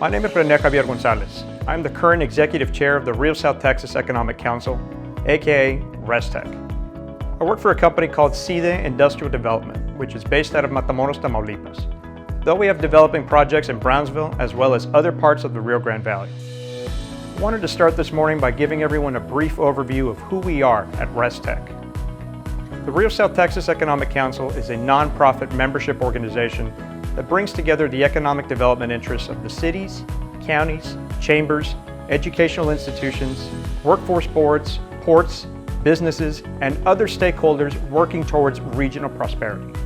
My name is René Javier Gonzalez. I'm the current Executive Chair of the Real South Texas Economic Council, aka RSTEC. I work for a company called SIDEE Industrial Development, which is based out of Matamoros, Tamaulipas, though we have developing projects in Brownsville as well as other parts of the Rio Grande Valley. I wanted to start this morning by giving everyone a brief overview of who we are at RSTEC. The Real South Texas Economic Council is a nonprofit membership organization that brings together the economic development interests of the cities, counties, chambers, educational institutions, workforce boards, ports, businesses, and other stakeholders working towards regional prosperity.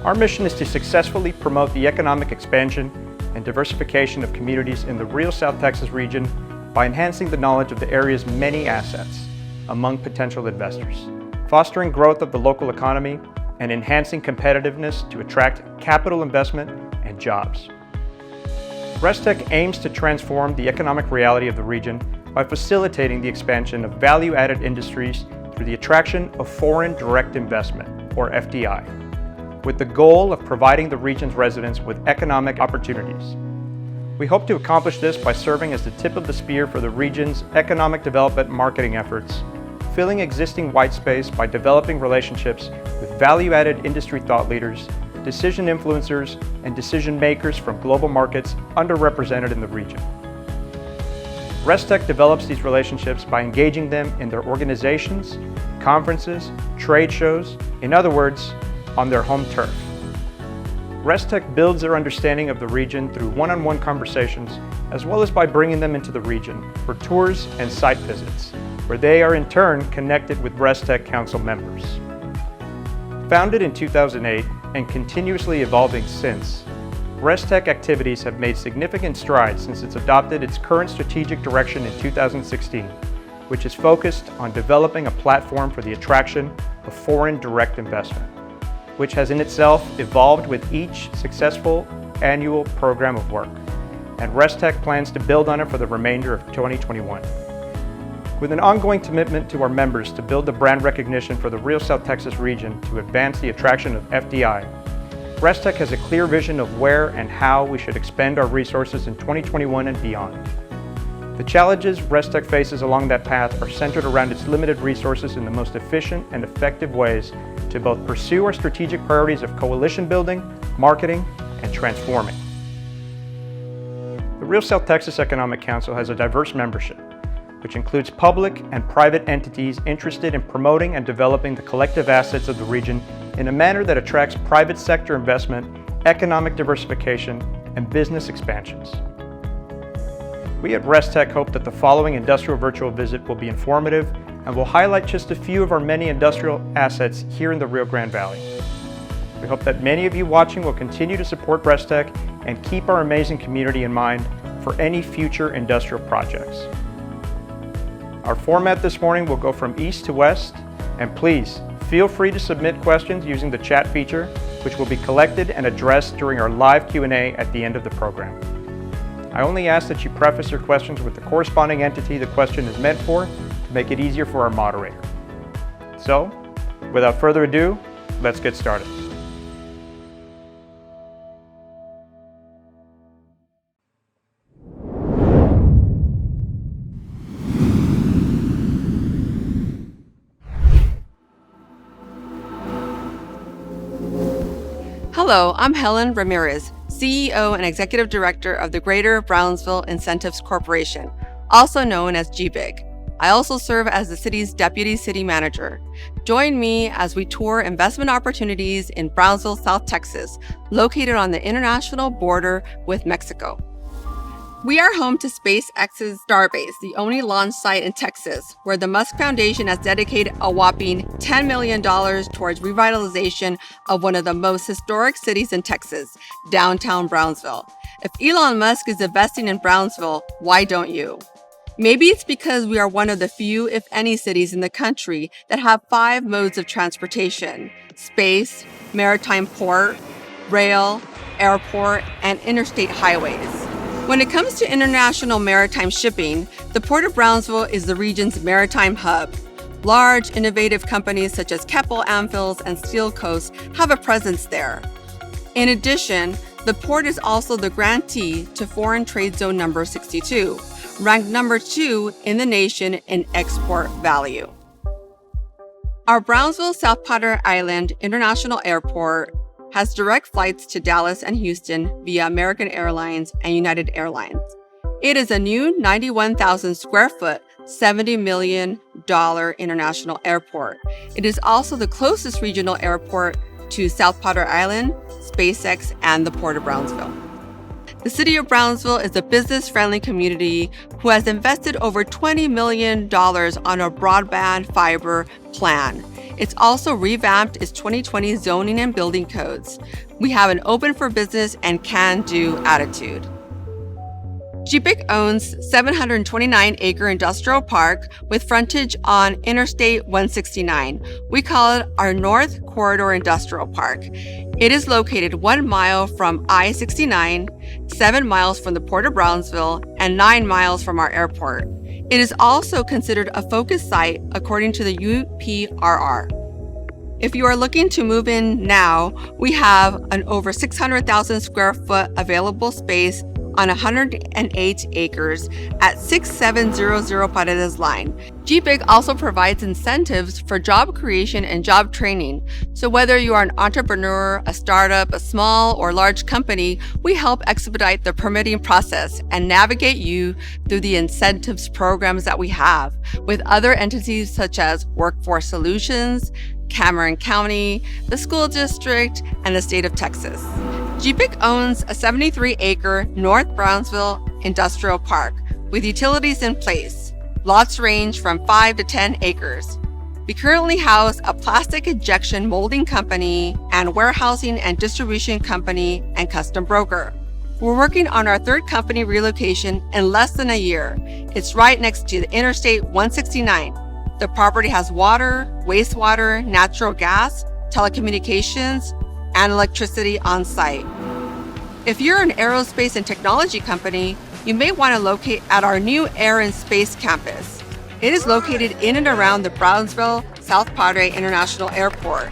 Our mission is to successfully promote the economic expansion and diversification of communities in the Real South Texas region by enhancing the knowledge of the area's many assets among potential investors, fostering growth of the local economy, and enhancing competitiveness to attract capital investment and jobs. RSTEC aims to transform the economic reality of the region by facilitating the expansion of value-added industries through the attraction of foreign direct investment, or FDI, with the goal of providing the region's residents with economic opportunities. We hope to accomplish this by serving as the tip of the spear for the region's economic development marketing efforts, filling existing white space by developing relationships with value-added industry thought leaders, decision influencers, and decision makers from global markets underrepresented in the region. RSTEC develops these relationships by engaging them in their organizations, conferences, trade shows, in other words, on their home turf. RSTEC builds their understanding of the region through one-on-one conversations, as well as by bringing them into the region for tours and site visits, where they are in turn connected with RSTEC Council members. Founded in 2008 and continuously evolving since, RSTEC activities have made significant strides since it's adopted its current strategic direction in 2016, which is focused on developing a platform for the attraction of foreign direct investment, which has in itself evolved with each successful annual program of work, and RSTEC plans to build on it for the remainder of 2021. With an ongoing commitment to our members to build the brand recognition for the Real South Texas region to advance the attraction of FDI, RSTEC has a clear vision of where and how we should expend our resources in 2021 and beyond. The challenges RSTEC faces along that path are centered around its limited resources in the most efficient and effective ways to both pursue our strategic priorities of coalition building, marketing, and transforming. The Real South Texas Economic Council has a diverse membership, which includes public and private entities interested in promoting and developing the collective assets of the region in a manner that attracts private sector investment, economic diversification, and business expansions. We at RSTEC hope that the following industrial virtual visit will be informative and will highlight just a few of our many industrial assets here in the Rio Grande Valley. We hope that many of you watching will continue to support RSTEC and keep our amazing community in mind for any future industrial projects. Our format this morning will go from east to west, and please feel free to submit questions using the chat feature, which will be collected and addressed during our live Q&A at the end of the program. I only ask that you preface your questions with the corresponding entity the question is meant for to make it easier for our moderator. So, without further ado, let's get started. Hello, I'm Helen Ramirez, CEO and Executive Director of the Greater Brownsville Incentives Corporation, also known as GBIC. I also serve as the city's Deputy City Manager. Join me as we tour investment opportunities in Brownsville, South Texas, located on the international border with Mexico. We are home to SpaceX's Starbase, the only launch site in Texas, where the Musk Foundation has dedicated a whopping $10 million towards revitalization of one of the most historic cities in Texas, downtown Brownsville. If Elon Musk is investing in Brownsville, why don't you? Maybe it's because we are one of the few, if any, cities in the country that have 5 modes of transportation: space, maritime port, rail, airport, and interstate highways. When it comes to international maritime shipping, the Port of Brownsville is the region's maritime hub. Large, innovative companies such as Keppel, Amphils, and Steel Coast have a presence there. In addition, The port is also the grantee to Foreign Trade Zone number 62, ranked number 2 in the nation in export value. Our Brownsville South Padre Island International Airport has direct flights to Dallas and Houston via American Airlines and United Airlines. It is a new 91,000 square foot, $70 million international airport. It is also the closest regional airport to South Padre Island, SpaceX, and the Port of Brownsville. The City of Brownsville is a business-friendly community who has invested over $20 million on a broadband fiber plan. It's also revamped its 2020 zoning and building codes. We have an open for business and can-do attitude. GBIC owns 729-acre industrial park with frontage on Interstate 169. We call it our North Corridor Industrial Park. It is located 1 mile from I-69, 7 miles from the Port of Brownsville, and 9 miles from our airport. It is also considered a focus site according to the UPRR. If you are looking to move in now, we have an over 600,000 square foot available space on 108 acres at 6700 Paredes Line. GBIC also provides incentives for job creation and job training. So whether you are an entrepreneur, a startup, a small or large company, we help expedite the permitting process and navigate you through the incentives programs that we have with other entities such as Workforce Solutions, Cameron County, the school district, and the state of Texas. GBIC owns a 73-acre North Brownsville Industrial Park with utilities in place. Lots range from 5 to 10 acres. We currently house a plastic injection molding company and warehousing and distribution company and custom broker. We're working on our third company relocation in less than a year. It's right next to the Interstate 169. The property has water, wastewater, natural gas, telecommunications, and electricity on site. If you're an aerospace and technology company, you may want to locate at our new Air and Space campus. It is located in and around the Brownsville South Padre International Airport.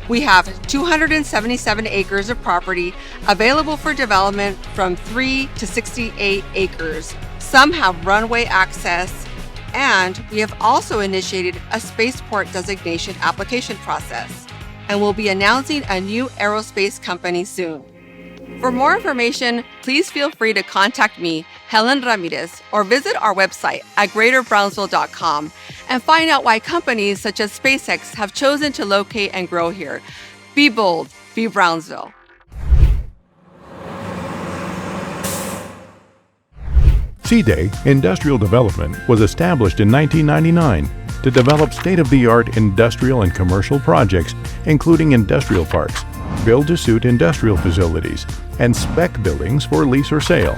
We have 277 acres of property available for development from 3 to 68 acres. Some have runway access, and we have also initiated a spaceport designation application process, and we'll be announcing a new aerospace company soon. For more information, please feel free to contact me, Helen Ramirez, or visit our website at greaterbrownsville.com and find out why companies such as SpaceX have chosen to locate and grow here. Be bold, be Brownsville. SIDEE Industrial Development was established in 1999 to develop state-of-the-art industrial and commercial projects, including industrial parks, build-to-suit industrial facilities, and spec buildings for lease or sale.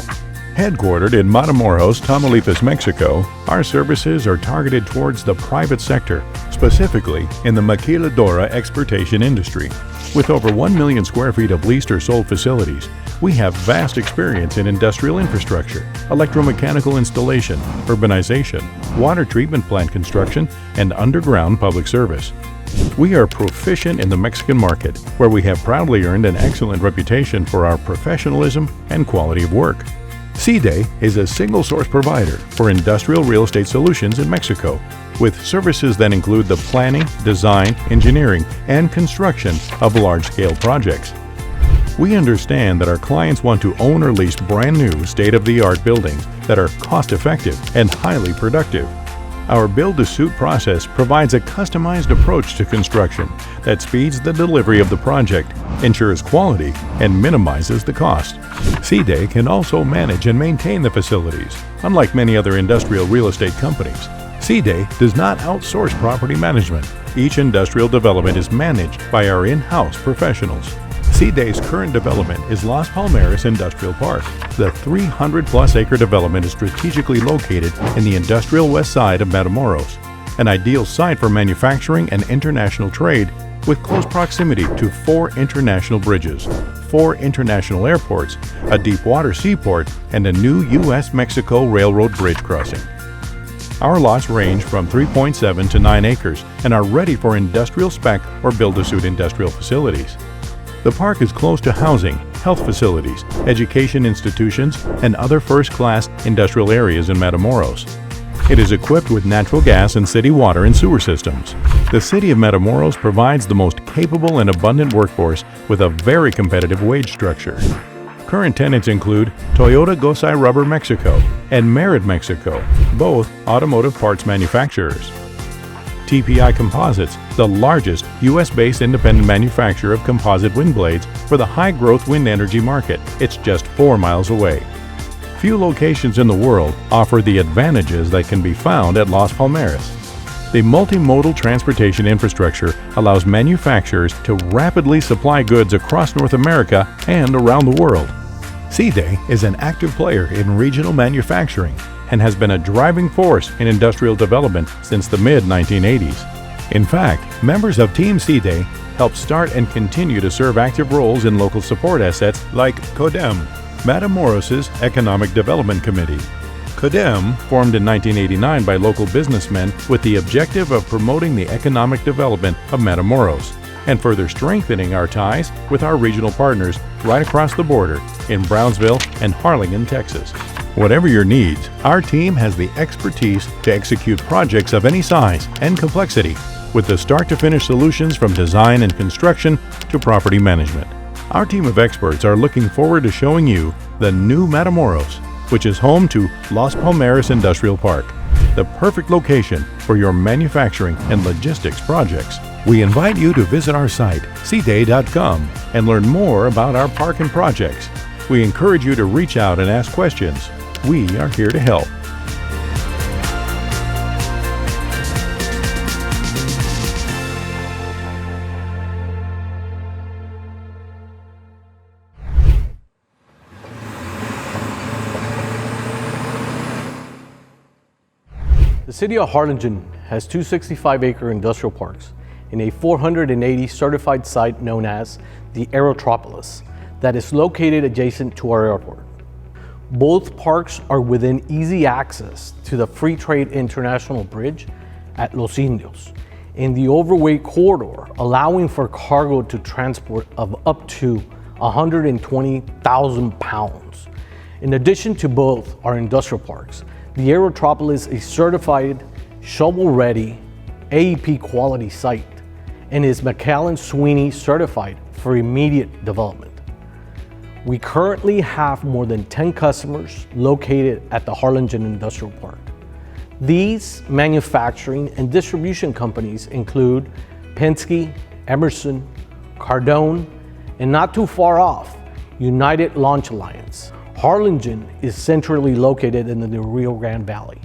Headquartered in Matamoros, Tamaulipas, Mexico, our services are targeted towards the private sector, specifically in the maquiladora exportation industry. With over 1 million square feet of leased or sold facilities, we have vast experience in industrial infrastructure, electromechanical installation, urbanization, water treatment plant construction, and underground public service. We are proficient in the Mexican market, where we have proudly earned an excellent reputation for our professionalism and quality of work. SIDEE is a single-source provider for industrial real estate solutions in Mexico, with services that include the planning, design, engineering, and construction of large-scale projects. We understand that our clients want to own or lease brand new state-of-the-art buildings that are cost-effective and highly productive. Our build-to-suit process provides a customized approach to construction that speeds the delivery of the project, ensures quality, and minimizes the cost. SIDEE can also manage and maintain the facilities. Unlike many other industrial real estate companies, SIDEE does not outsource property management. Each industrial development is managed by our in-house professionals. SIDEE's current development is Las Palmares Industrial Park. The 300-plus acre development is strategically located in the industrial west side of Matamoros, an ideal site for manufacturing and international trade with close proximity to 4 international bridges, 4 international airports, a deep water seaport, and a new U.S.-Mexico railroad bridge crossing. Our lots range from 3.7 to 9 acres and are ready for industrial spec or build-to-suit industrial facilities. The park is close to housing health facilities, education institutions, and other first-class industrial areas in Matamoros. It is equipped with natural gas and city water and sewer systems. The city of Matamoros provides the most capable and abundant workforce with a very competitive wage structure. Current tenants include Toyota Gosai Rubber Mexico and Merit Mexico, both automotive parts manufacturers. TPI Composites, the largest U.S.-based independent manufacturer of composite wind blades for the high-growth wind energy market. It's just 4 miles away. Few locations in the world offer the advantages that can be found at Las Palmares. The multimodal transportation infrastructure allows manufacturers to rapidly supply goods across North America and around the world. SIDEE is an active player in regional manufacturing and has been a driving force in industrial development since the mid-1980s. In fact, members of Team SIDEE help start and continue to serve active roles in local support assets like CODEM, Matamoros Economic Development Committee. CODEM, formed in 1989 by local businessmen with the objective of promoting the economic development of Matamoros and further strengthening our ties with our regional partners right across the border in Brownsville and Harlingen, Texas. Whatever your needs, our team has the expertise to execute projects of any size and complexity with the start-to-finish solutions from design and construction to property management. Our team of experts are looking forward to showing you the new Matamoros, which is home to Las Palmares Industrial Park, the perfect location for your manufacturing and logistics projects. We invite you to visit our site, sidee.com, and learn more about our park and projects. We encourage you to reach out and ask questions. We are here to help. The City of Harlingen has two 65-acre industrial parks and a 480 certified site known as the Aerotropolis that is located adjacent to our airport. Both parks are within easy access to the Free Trade International Bridge at Los Indios in the overweight corridor, allowing for cargo to transport of up to 120,000 pounds. In addition to both our industrial parks, the Aerotropolis is a certified, shovel-ready, AEP quality site and is McAllen Sweeney certified for immediate development. We currently have more than 10 customers located at the Harlingen Industrial Park. These manufacturing and distribution companies include Penske, Emerson, Cardone, and not too far off, United Launch Alliance. Harlingen is centrally located in the Rio Grande Valley.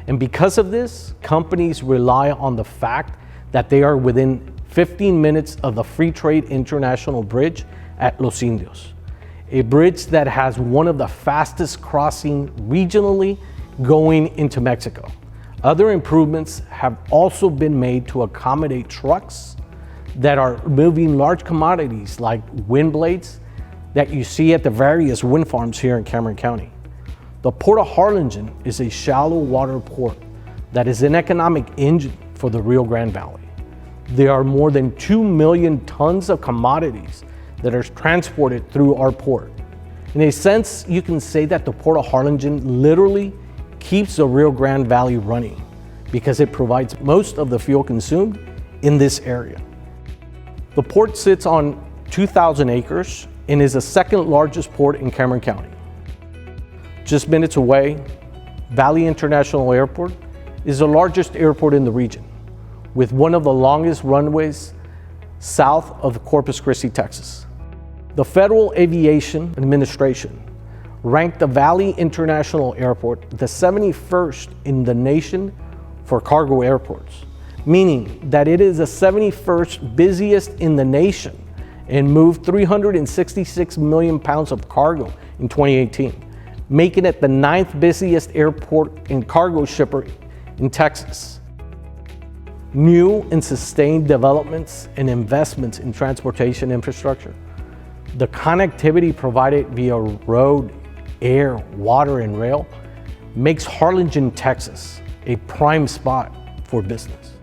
And because of this, companies rely on the fact that they are within 15 minutes of the Free Trade International Bridge at Los Indios, a bridge that has one of the fastest crossing regionally going into Mexico. Other improvements have also been made to accommodate trucks that are moving large commodities like wind blades that you see at the various wind farms here in Cameron County. The Port of Harlingen is a shallow water port that is an economic engine for the Rio Grande Valley. There are more than 2 million tons of commodities that are transported through our port. In a sense, you can say that the Port of Harlingen literally keeps the Rio Grande Valley running because it provides most of the fuel consumed in this area. The port sits on 2,000 acres and is the second largest port in Cameron County. Just minutes away, Valley International Airport is the largest airport in the region, with one of the longest runways south of Corpus Christi, Texas. The Federal Aviation Administration ranked the Valley International Airport the 71st in the nation for cargo airports, meaning that it is the 71st busiest in the nation and moved 366 million pounds of cargo in 2018, making it the 9th busiest airport and cargo shipper in Texas. New and sustained developments and investments in transportation infrastructure, the connectivity provided via road, air, water, and rail makes Harlingen, Texas, a prime spot for business.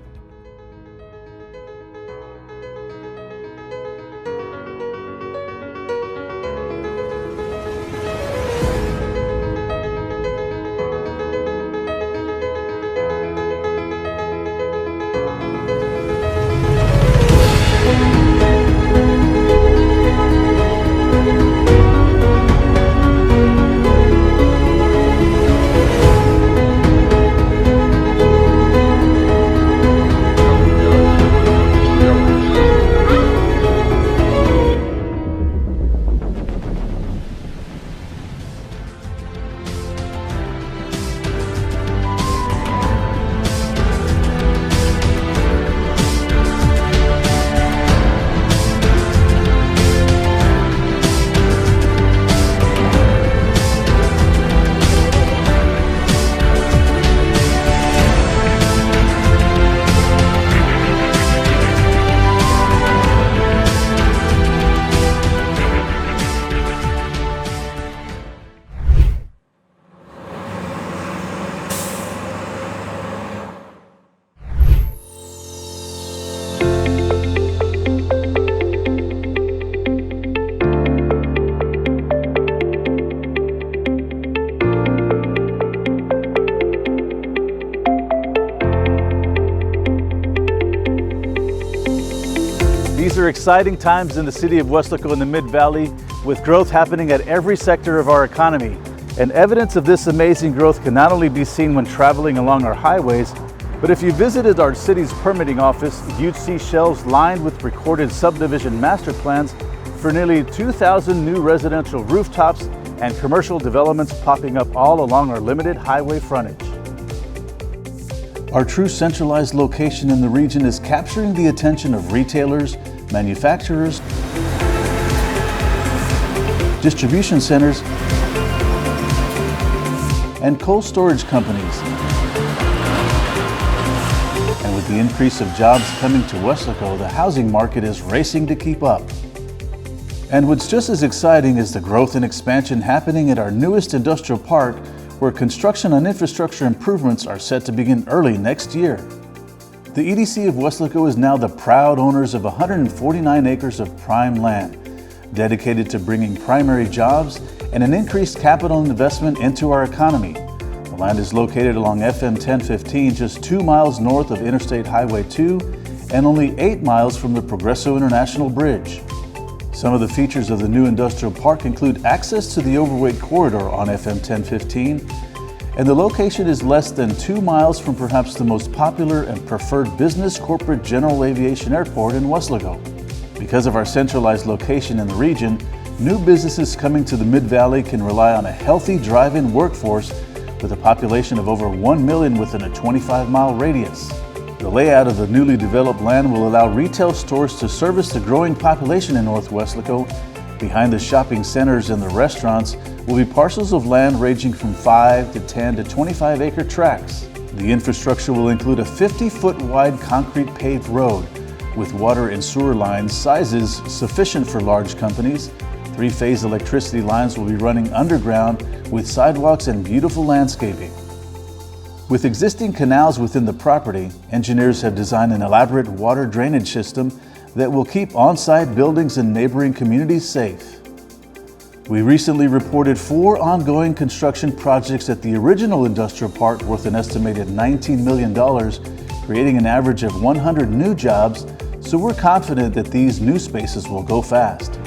These are exciting times in the city of Weslaco in the Mid-Valley, with growth happening at every sector of our economy. And evidence of this amazing growth can not only be seen when traveling along our highways, but if you visited our city's permitting office, you'd see shelves lined with recorded subdivision master plans for nearly 2,000 new residential rooftops and commercial developments popping up all along our limited highway frontage. Our true centralized location in the region is capturing the attention of retailers, manufacturers, distribution centers, and cold storage companies. And with the increase of jobs coming to Weslaco, the housing market is racing to keep up. And what's just as exciting is the growth and expansion happening at our newest industrial park, where construction on infrastructure improvements are set to begin early next year. The EDC of Weslaco is now the proud owners of 149 acres of prime land, dedicated to bringing primary jobs and an increased capital investment into our economy. The land is located along FM 1015, just 2 miles north of Interstate Highway 2 and only 8 miles from the Progreso International Bridge. Some of the features of the new industrial park include access to the Overweight corridor on FM 1015, and the location is less than 2 miles from perhaps the most popular and preferred business corporate general aviation airport in Weslaco. Because of our centralized location in the region, new businesses coming to the Mid-Valley can rely on a healthy drive-in workforce with a population of over 1 million within a 25-mile radius. The layout of the newly developed land will allow retail stores to service the growing population in North Weslaco. Behind the shopping centers and the restaurants will be parcels of land ranging from 5 to 10 to 25 acre tracts. The infrastructure will include a 50-foot wide concrete paved road with water and sewer lines sizes sufficient for large companies. 3-phase electricity lines will be running underground with sidewalks and beautiful landscaping. With existing canals within the property, engineers have designed an elaborate water drainage system that will keep on-site buildings and neighboring communities safe. We recently reported 4 ongoing construction projects at the original industrial park worth an estimated $19 million, creating an average of 100 new jobs, so we're confident that these new spaces will go fast.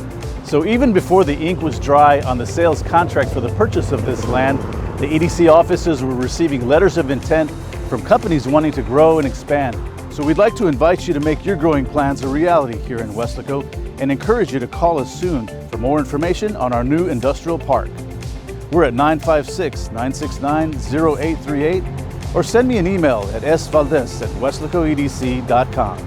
So even before the ink was dry on the sales contract for the purchase of this land, the EDC offices were receiving letters of intent from companies wanting to grow and expand. So we'd like to invite you to make your growing plans a reality here in Weslaco and encourage you to call us soon for more information on our new industrial park. We're at 956-969-0838 or send me an email at svaldez@weslacoedc.com.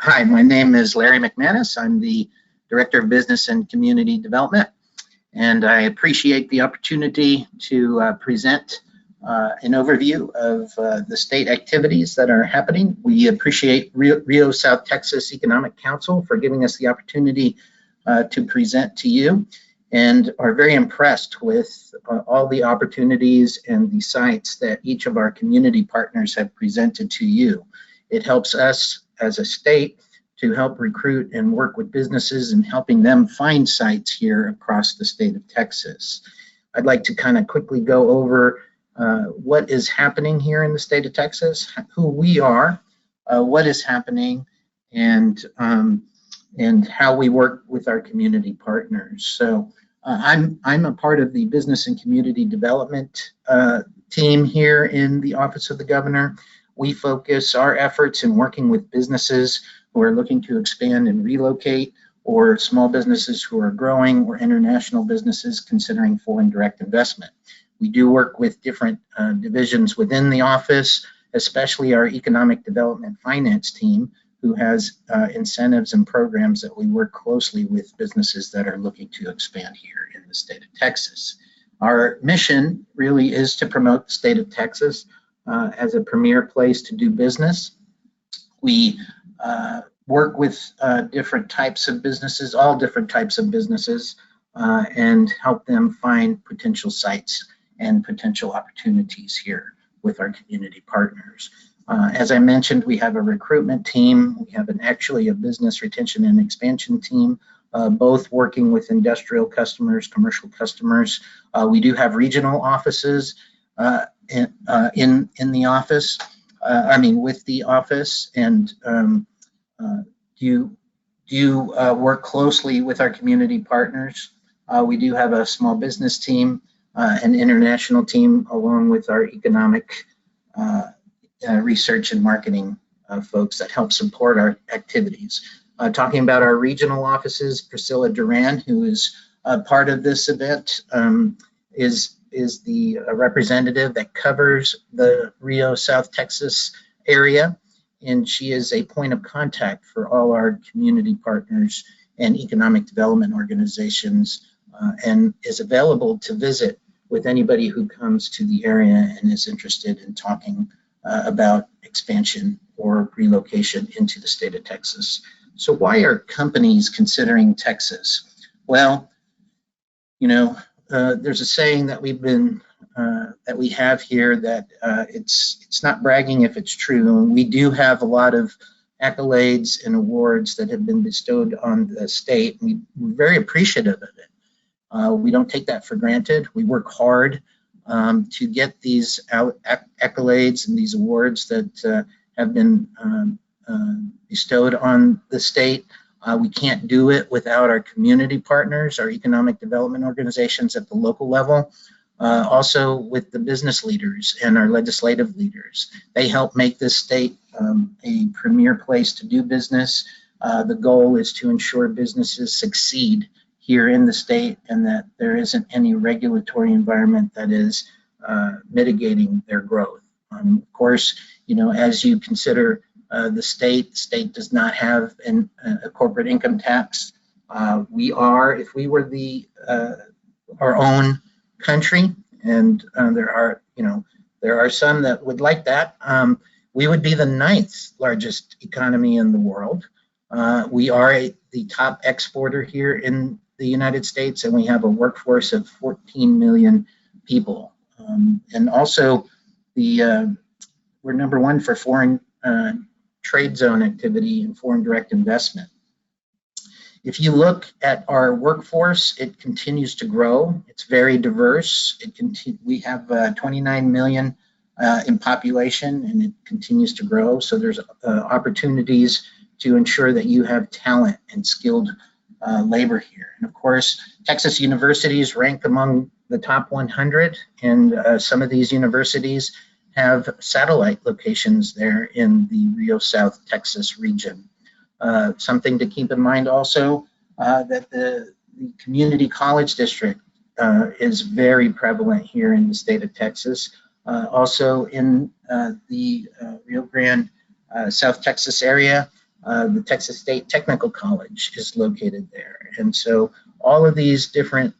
Hi, my name is Larry McManus. I'm the Director of Business and Community Development, and I appreciate the opportunity to present an overview of the state activities that are happening. We appreciate Rio South Texas Economic Council for giving us the opportunity to present to you, and are very impressed with all the opportunities and the sites that each of our community partners have presented to you. It helps us as a state to help recruit and work with businesses and helping them find sites here across the state of Texas. I'd like to kind of quickly go over what is happening here in the state of Texas, who we are, what is happening, and how we work with our community partners. So I'm a part of the Business and Community Development team here in the Office of the Governor. We focus our efforts in working with businesses who are looking to expand and relocate, or small businesses who are growing, or international businesses considering foreign direct investment. We do work with different divisions within the office, especially our Economic Development Finance team, who has incentives and programs that we work closely with businesses that are looking to expand here in the state of Texas. Our mission really is to promote the state of Texas as a premier place to do business. We work with different types of businesses, all different types of businesses, and help them find potential sites and potential opportunities here with our community partners. As I mentioned, we have a recruitment team. We have actually a business retention and expansion team, both working with industrial customers, commercial customers. We do have regional offices in the office, with the office, and work closely with our community partners. We do have a small business team, an international team, along with our economic research and marketing folks that help support our activities. Talking about our regional offices, Priscilla Duran, who is part of this event, is the representative that covers the Rio South Texas area, and she is a point of contact for all our community partners and economic development organizations, and is available to visit with anybody who comes to the area and is interested in talking about expansion or relocation into the state of Texas. So why are companies considering Texas? Well, there's a saying that we have here that it's not bragging if it's true. We do have a lot of accolades and awards that have been bestowed on the state. We're very appreciative of it. We don't take that for granted. We work hard to get these accolades and these awards that have been bestowed on the state. We can't do it without our community partners, our economic development organizations at the local level, also with the business leaders and our legislative leaders. They help make this state a premier place to do business. The goal is to ensure businesses succeed here in the state, and that there isn't any regulatory environment that is mitigating their growth. Of course, as you consider the state does not have a corporate income tax. If we were our own country, and there are some that would like that, we would be the 9th largest economy in the world. We are the top exporter here in the United States, and we have a workforce of 14 million people. And also, we're #1 for foreign trade zone activity and foreign direct investment. If you look at our workforce, it continues to grow. It's very diverse. We have 29 million in population, and it continues to grow. So there's opportunities to ensure that you have talent and skilled labor here. And of course, Texas universities rank among the top 100, and some of these universities have satellite locations there in the Rio South Texas region. Something to keep in mind also, that the community college district is very prevalent here in the state of Texas. Also in the Rio Grande, South Texas area, The Texas State Technical College is located there. And so all of these different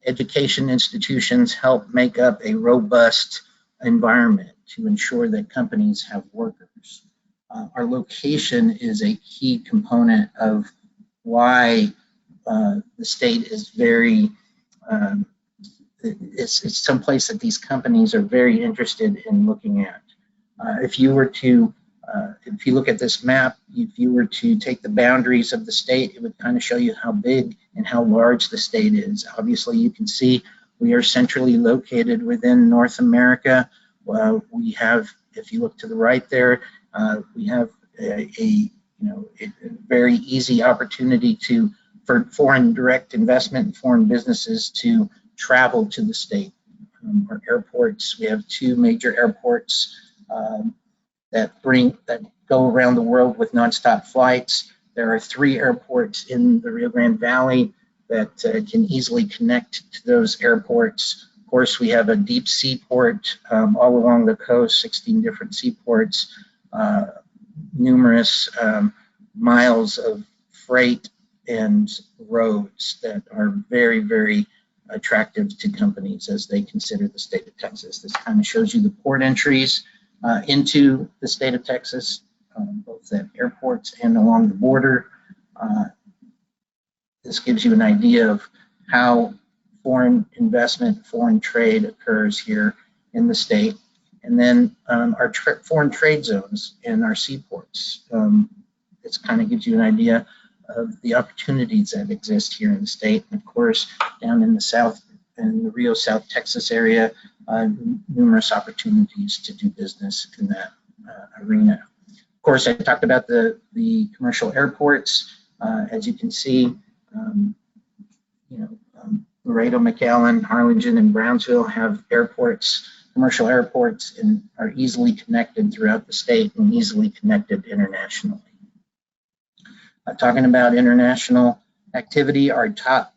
education institutions help make up a robust environment to ensure that companies have workers. Our location is a key component of why the state is very, it's someplace that these companies are very interested in looking at. If you look at this map, if you were to take the boundaries of the state, it would kind of show you how big and how large the state is. Obviously, you can see we are centrally located within North America. We have, if you look to the right there, we have a very easy opportunity for foreign direct investment and foreign businesses to travel to the state. Our airports, we have 2 major airports that go around the world with nonstop flights. There are 3 airports in the Rio Grande Valley that can easily connect to those airports. Of course, we have a deep seaport all along the coast, 16 different seaports, numerous miles of freight and roads that are very, very attractive to companies as they consider the state of Texas. This kind of shows you the port entries into the state of Texas, both at airports and along the border. This gives you an idea of how foreign investment, foreign trade occurs here in the state. And then our foreign trade zones and our seaports. This kind of gives you an idea of the opportunities that exist here in the state. And of course, down in the south, in the Rio South Texas area, numerous opportunities to do business in that arena. Of course, I talked about the commercial airports. As you can see, Laredo, McAllen, Harlingen, and Brownsville have airports, commercial airports, and are easily connected throughout the state and easily connected internationally. Talking about international activity, our top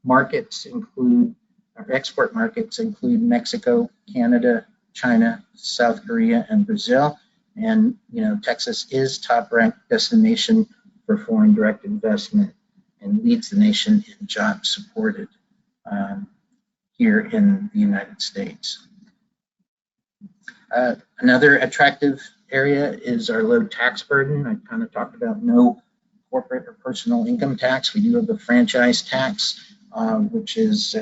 markets include, our export markets include Mexico, Canada, China, South Korea, and Brazil. And Texas is top-ranked destination for foreign direct investment and leads the nation in jobs supported here in the United States. Another attractive area is our low tax burden. I kind of talked about no corporate or personal income tax. We do have the franchise tax, which is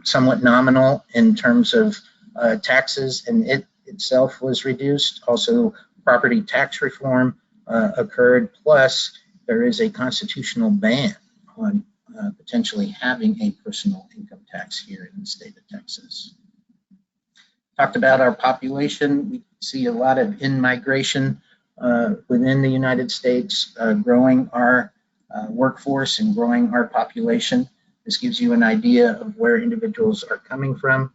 somewhat nominal in terms of taxes, and it itself was reduced. Also, property tax reform occurred, plus there is a constitutional ban on potentially having a personal income tax here in the state of Texas. Talked about our population. We see a lot of in-migration within the United States, growing our workforce and growing our population. This gives you an idea of where individuals are coming from.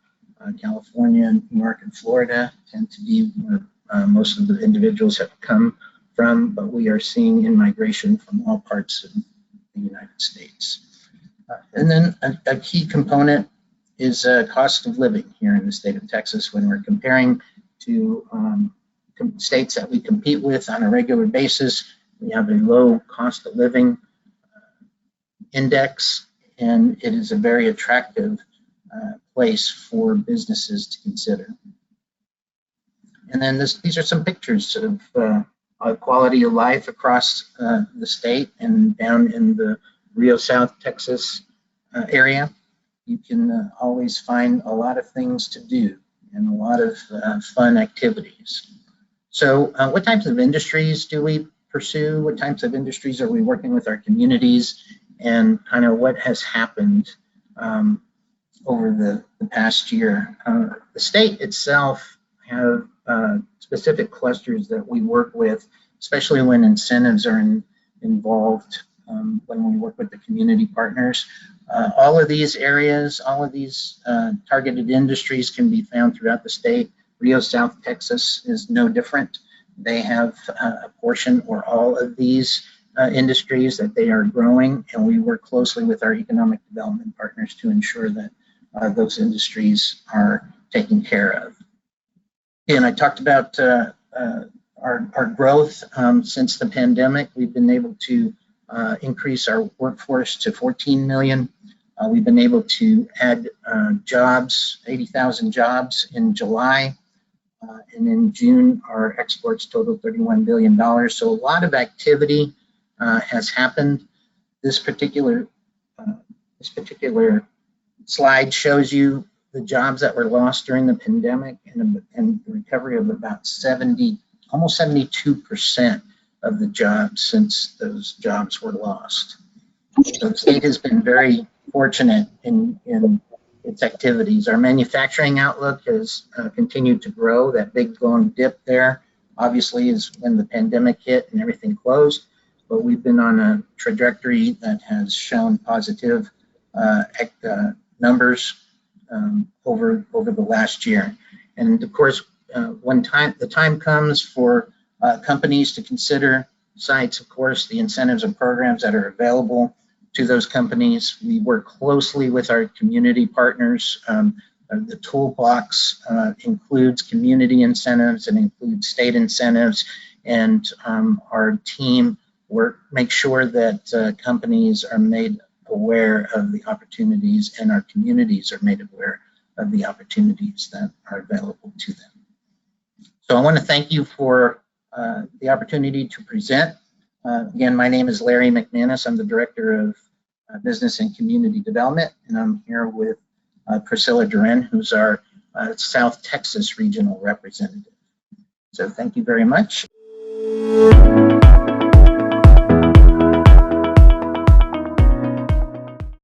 California, New York, and Florida tend to be where most of the individuals have come from, but we are seeing in-migration from all parts of the United States. And then a key component is cost of living here in the state of Texas. When we're comparing to states that we compete with on a regular basis, we have a low cost of living index, and it is a very attractive place for businesses to consider. And then these are some pictures of quality of life across the state and down in the Rio South Texas area. You can always find a lot of things to do and a lot of fun activities. So what types of industries do we pursue? What types of industries are we working with our communities, and kind of what has happened over the past year? The state itself have specific clusters that we work with, especially when incentives are involved, when we work with the community partners. All of these areas, all of these targeted industries can be found throughout the state. Rio South Texas is no different. They have a portion or all of these industries that they are growing, and we work closely with our economic development partners to ensure that those industries are taken care of. And I talked about our growth since the pandemic. We've been able to increase our workforce to 14 million. We've been able to add jobs, 80,000 jobs in July. And in June, our exports totaled $31 billion. So a lot of activity has happened. This particular slide shows you the jobs that were lost during the pandemic and the recovery of about almost 72% of the jobs since those jobs were lost. So the state has been very fortunate in its activities. Our manufacturing outlook has continued to grow. That big long dip there obviously is when the pandemic hit and everything closed, but we've been on a trajectory that has shown positive numbers over the last year. And of course, when the time comes for companies to consider sites, of course, the incentives and programs that are available to those companies, we work closely with our community partners. The toolbox includes community incentives and includes state incentives, and our team make sure that companies are made aware of the opportunities and our communities are made aware of the opportunities that are available to them. So I want to thank you for the opportunity to present. Again, my name is Larry McManus. I'm the Director of Business and Community Development, and I'm here with Priscilla Duran, who's our South Texas Regional Representative. So thank you very much.